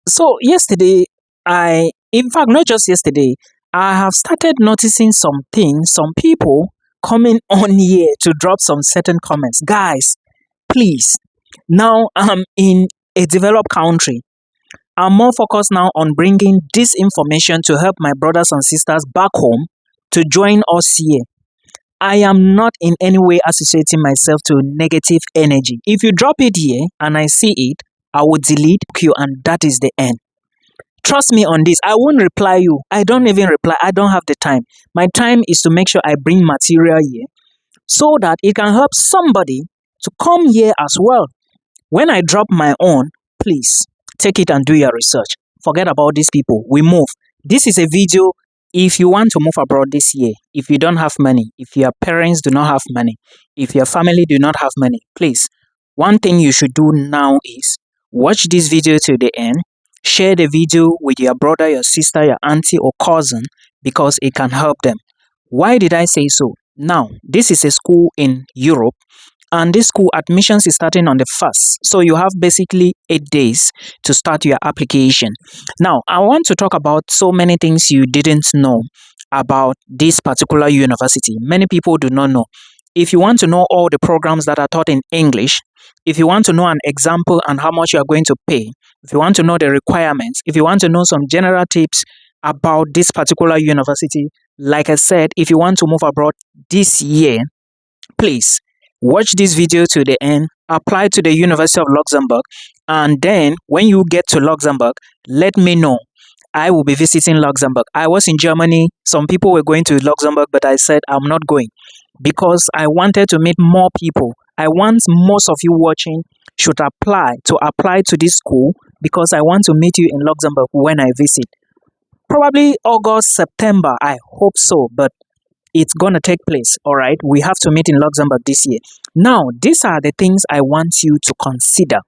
So yesterday, in fact, not just yesterday, I have started noticing some things, some people coming on here to drop some certain comments. Guys, please, now I'm in a developed country. I'm more focused now on bringing this information to help my brothers and sisters back home to join us here. I am not in any way associating myself to negative energy. If you drop it here and I see it, I will delete you, and that is the end. Trust me on this. I won't reply you. I don't even reply. I don't have the time. My time is to make sure I bring material here so that it can help somebody to come here as well. When I drop my own, please take it and do your research. Forget about these people. We move. This is a video. If you want to move abroad this year, if you don't have money, if your parents do not have money, if your family do not have money, please, one thing you should do now is watch this video to the end. Share the video with your brother, your sister, your auntie or cousin because it can help them. Why did I say so? Now, this is a school in Europe and this school admissions is starting on the 1st. So you have basically 8 days to start your application. Now, I want to talk about so many things you didn't know about this particular university. Many people do not know. If you want to know all the programs that are taught in English, if you want to know an example and how much you are going to pay, if you want to know the requirements, if you want to know some general tips about this particular university, like I said, if you want to move abroad this year, please watch this video to the end, apply to the University of Luxembourg, and then when you get to Luxembourg, let me know. I will be visiting Luxembourg. I was in Germany. Some people were going to Luxembourg, but I said I'm not going because I wanted to meet more people. I want most of you watching should apply to this school because I want to meet you in Luxembourg when I visit. Probably August, September, I hope so, but it's going to take place, all right? We have to meet in Luxembourg this year. Now, these are the things I want you to consider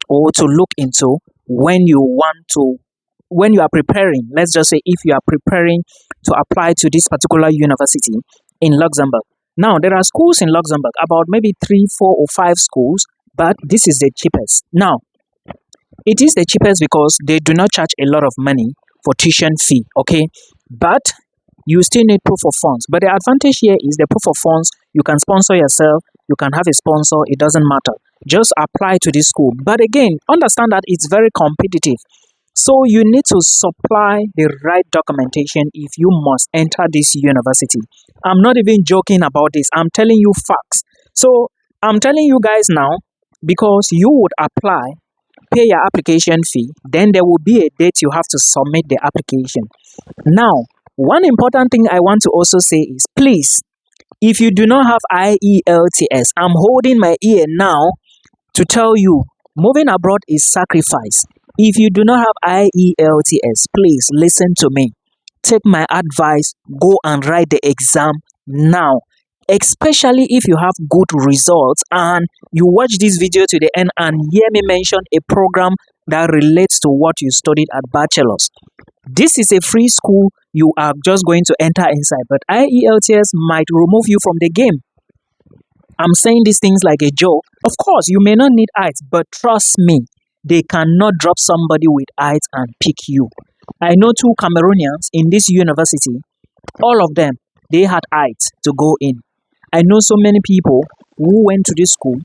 or to look into when you are preparing. Let's just say if you are preparing to apply to this particular university in Luxembourg. Now, there are schools in Luxembourg, about maybe 3, 4, or 5 schools, but this is the cheapest. Now, it is the cheapest because they do not charge a lot of money for tuition fee, okay? But you still need proof of funds. But the advantage here is the proof of funds. You can sponsor yourself. You can have a sponsor. It doesn't matter. Just apply to this school. But again, understand that it's very competitive. So you need to supply the right documentation if you must enter this university. I'm not even joking about this. I'm telling you facts. So I'm telling you guys now because you would apply, pay your application fee, then there will be a date you have to submit the application. Now, one important thing I want to also say is, please, if you do not have IELTS, I'm holding my ear now to tell you, moving abroad is sacrifice. If you do not have IELTS, please listen to me. Take my advice, go and write the exam now. Especially if you have good results and you watch this video to the end and hear me mention a program that relates to what you studied at bachelor's. This is a free school. You are just going to enter inside, but IELTS might remove you from the game. I'm saying these things like a joke. Of course, you may not need IELTS, but trust me, they cannot drop somebody with IELTS and pick you. I know 2 Cameroonians in this university. All of them, they had IELTS to go in. I know so many people who went to this school.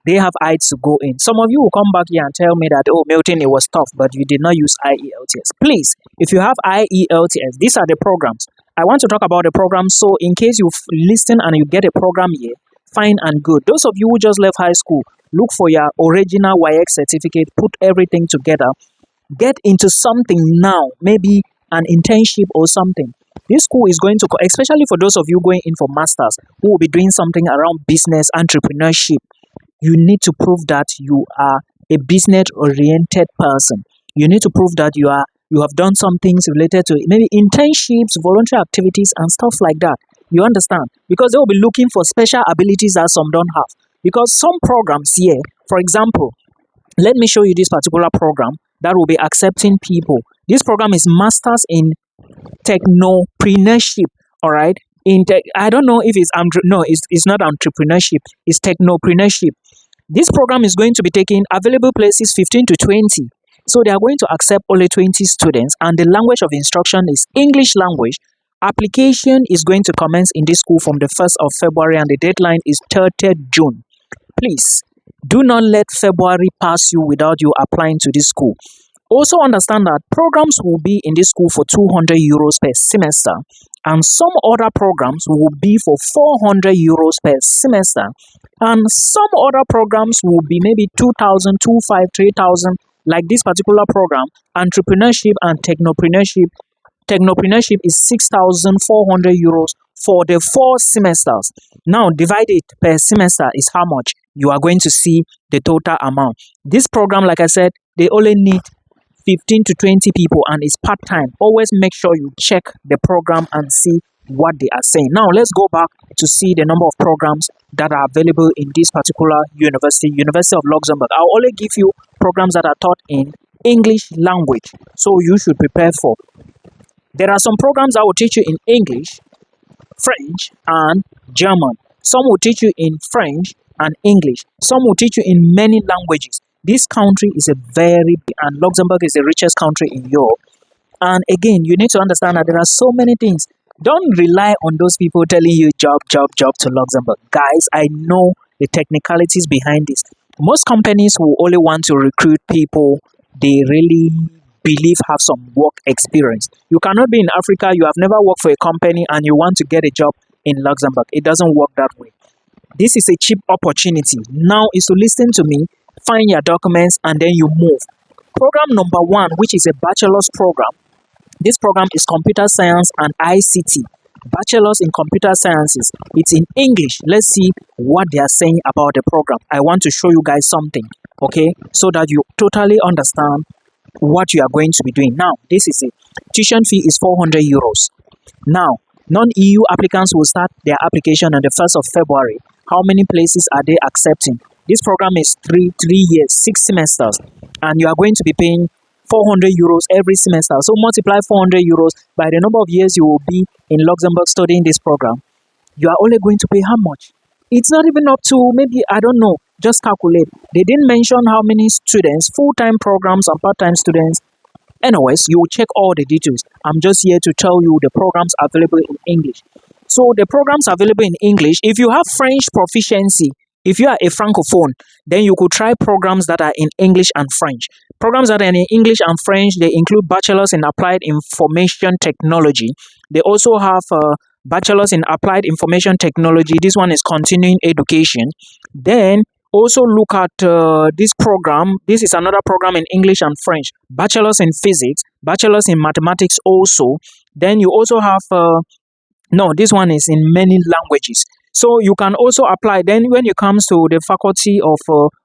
They have IELTS to go in. Some of you will come back here and tell me that, oh, Milton, it was tough, but you did not use IELTS. Please, if you have IELTS, these are the programs. I want to talk about the programs, so in case you listen and you get a program here, fine and good. Those of you who just left high school, look for your original WIEC certificate, put everything together, get into something now, maybe an internship or something. This school is going to, especially for those of you going in for masters, who will be doing something around business, entrepreneurship. You need to prove that you are a business-oriented person. You need to prove that you have done some things related to maybe internships, voluntary activities, and stuff like that. You understand? Because they will be looking for special abilities that some don't have. Because some programs here, for example, let me show you this particular program that will be accepting people. This program is Masters in Technopreneurship. All right. I don't know if it's not entrepreneurship. It's technopreneurship. This program is going to be taking available places 15 to 20. So they are going to accept only 20 students, and the language of instruction is English language. Application is going to commence in this school from the 1st of February, and the deadline is 30th June. Please do not let February pass you without you applying to this school. Also understand that programs will be in this school for 200 euros per semester, and some other programs will be for 400 euros per semester, and some other programs will be maybe 2,000, 2,500, 3,000, like this particular program, entrepreneurship and technopreneurship. Technopreneurship is 6,400 euros for the 4 semesters. Now, divided per semester is how much? You are going to see the total amount. This program, like I said, they only need 15 to 20 people, and it's part-time. Always make sure you check the program and see what they are saying. Now, let's go back to see the number of programs that are available in this particular University of Luxembourg. I'll only give you programs that are taught in English language, so you should prepare for. There are some programs that will teach you in English, French, and German. Some will teach you in French and English. Some will teach you in many languages. This country is and Luxembourg is the richest country in Europe. And again, you need to understand that there are so many things. Don't rely on those people telling you job to Luxembourg. Guys, I know the technicalities behind this. Most companies will only want to recruit people they really believe have some work experience. You cannot be in Africa, you have never worked for a company, and you want to get a job in Luxembourg. It doesn't work that way. This is a cheap opportunity. Now is to listen to me, find your documents, and then you move. Program number 1, which is a bachelor's program. This program is computer science and ICT. Bachelor's in computer sciences. It's in English. Let's see what they are saying about the program. I want to show you guys something, okay, so that you totally understand what you are going to be doing. Now, this is it. Tuition fee is 400 euros. Now, non-EU applicants will start their application on the 1st of February. How many places are they accepting? This program is 3 years, 6 semesters, and you are going to be paying 400 euros every semester. So multiply 400 euros by the number of years you will be in Luxembourg studying this program. You are only going to pay how much? It's not even up to, maybe, I don't know, just calculate. They didn't mention how many students, full-time programs and part-time students. Anyways, you will check all the details. I'm just here to tell you the programs available in English. So the programs available in English, if you have French proficiency, if you are a francophone, then you could try programs that are in English and French. Programs that are in English and French, they include bachelors in applied information technology. They also have bachelors in applied information technology. This one is continuing education. Then also look at this program. This is another program in English and French. Bachelors in physics, bachelors in mathematics also. Then you also have, no, this one is in many languages. So you can also apply. Then when it comes to the faculty of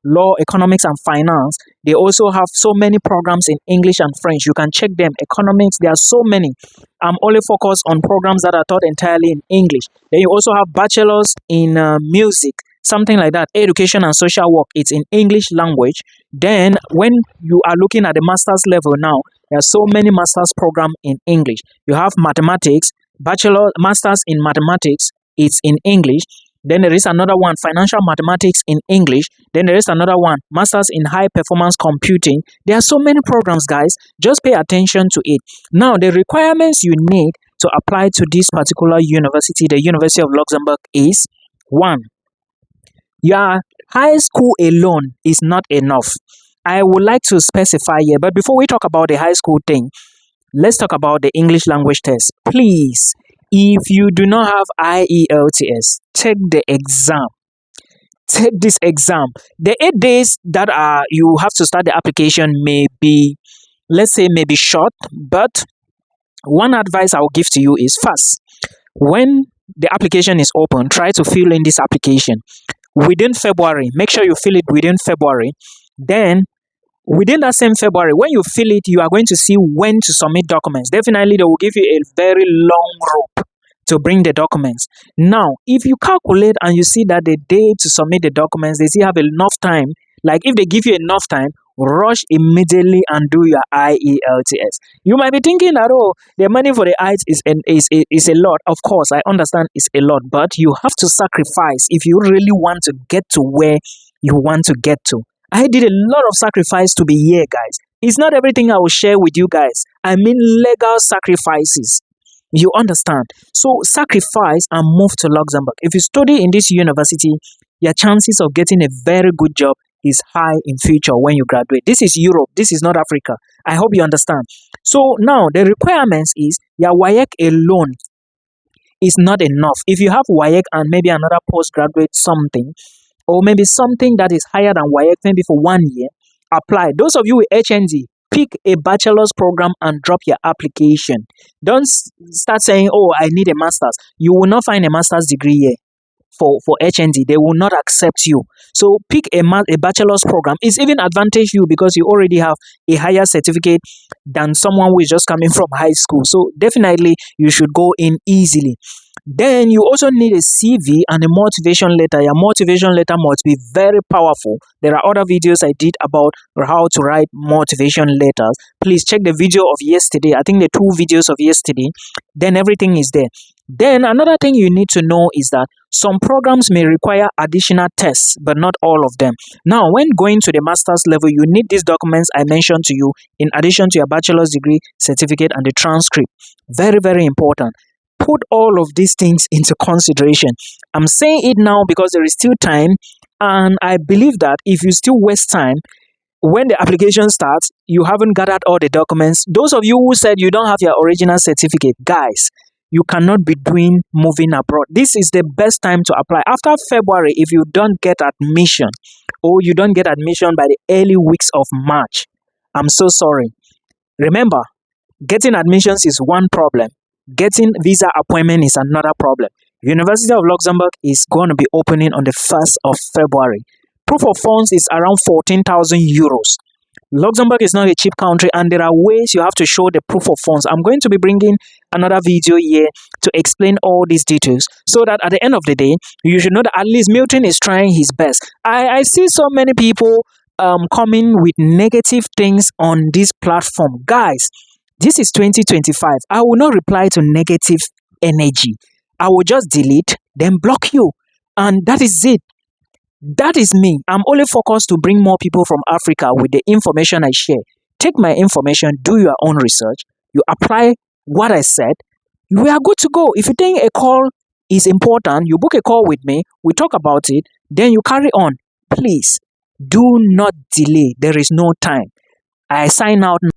law, economics, and finance, they also have so many programs in English and French. You can check them. Economics, there are so many. I'm only focused on programs that are taught entirely in English. Then you also have bachelors in music, something like that. Education and social work, it's in English language. Then when you are looking at the master's level now, there are so many master's programs in English. You have mathematics, masters in mathematics, it's in English. Then there is another one, financial mathematics in English. Then there is another one, masters in high performance computing. There are so many programs, guys. Just pay attention to it. Now, the requirements you need to apply to this particular university, the University of Luxembourg, is 1. Your high school alone is not enough. I would like to specify here, but before we talk about the high school thing, let's talk about the English language test. Please, if you do not have IELTS, take the exam. Take this exam. The 8 days that you have to start the application may be, let's say, maybe short, but one advice I will give to you is first, when the application is open, try to fill in this application within February. Make sure you fill it within February. Then within that same February, when you fill it, you are going to see when to submit documents. Definitely, they will give you a very long rope to bring the documents. Now, if you calculate and you see that the day to submit the documents, they still have enough time. Like if they give you enough time, rush immediately and do your IELTS. You might be thinking that, oh, the money for the IELTS is a lot. Of course, I understand it's a lot, but you have to sacrifice if you really want to get to where you want to get to. I did a lot of sacrifice to be here, guys. It's not everything I will share with you guys. I mean legal sacrifices. You understand? So sacrifice and move to Luxembourg. If you study in this university, your chances of getting a very good job is high in future when you graduate. This is Europe. This is not Africa. I hope you understand. So now the requirements is your WAEC alone is not enough. If you have WAEC and maybe another postgraduate something, or maybe something that is higher than WAEC, maybe for 1 year, apply. Those of you with HND, pick a bachelor's program and drop your application. Don't start saying, oh, I need a master's. You will not find a master's degree here for HND. They will not accept you. So pick a bachelor's program. It's even advantage you because you already have a higher certificate than someone who is just coming from high school. So definitely you should go in easily. Then you also need a CV and a motivation letter. Your motivation letter must be very powerful. There are other videos I did about how to write motivation letters. Please check the video of yesterday. I think the 2 videos of yesterday. Then everything is there. Then another thing you need to know is that some programs may require additional tests, but not all of them. Now, when going to the master's level, you need these documents I mentioned to you in addition to your bachelor's degree certificate and the transcript. Very, very important. Put all of these things into consideration. I'm saying it now because there is still time, and I believe that if you still waste time, when the application starts, you haven't gathered all the documents. Those of you who said you don't have your original certificate, guys, you cannot be doing moving abroad. This is the best time to apply. After February, if you don't get admission or you don't get admission by the early weeks of March, I'm so sorry. Remember, getting admissions is one problem. Getting visa appointment is another problem. University of Luxembourg is going to be opening on the 1st of February. Proof of funds is around 14,000 euros. Luxembourg is not a cheap country, and there are ways you have to show the proof of funds. I'm going to be bringing another video here to explain all these details so that at the end of the day, you should know that at least Milton is trying his best. I see so many people coming with negative things on this platform. Guys, this is 2025. I will not reply to negative energy. I will just delete, then block you. And that is it. That is me. I'm only focused to bring more people from Africa with the information I share. Take my information, do your own research. You apply what I said. We are good to go. If you think a call is important, you book a call with me. We talk about it. Then you carry on. Please, do not delay. There is no time. I sign out now.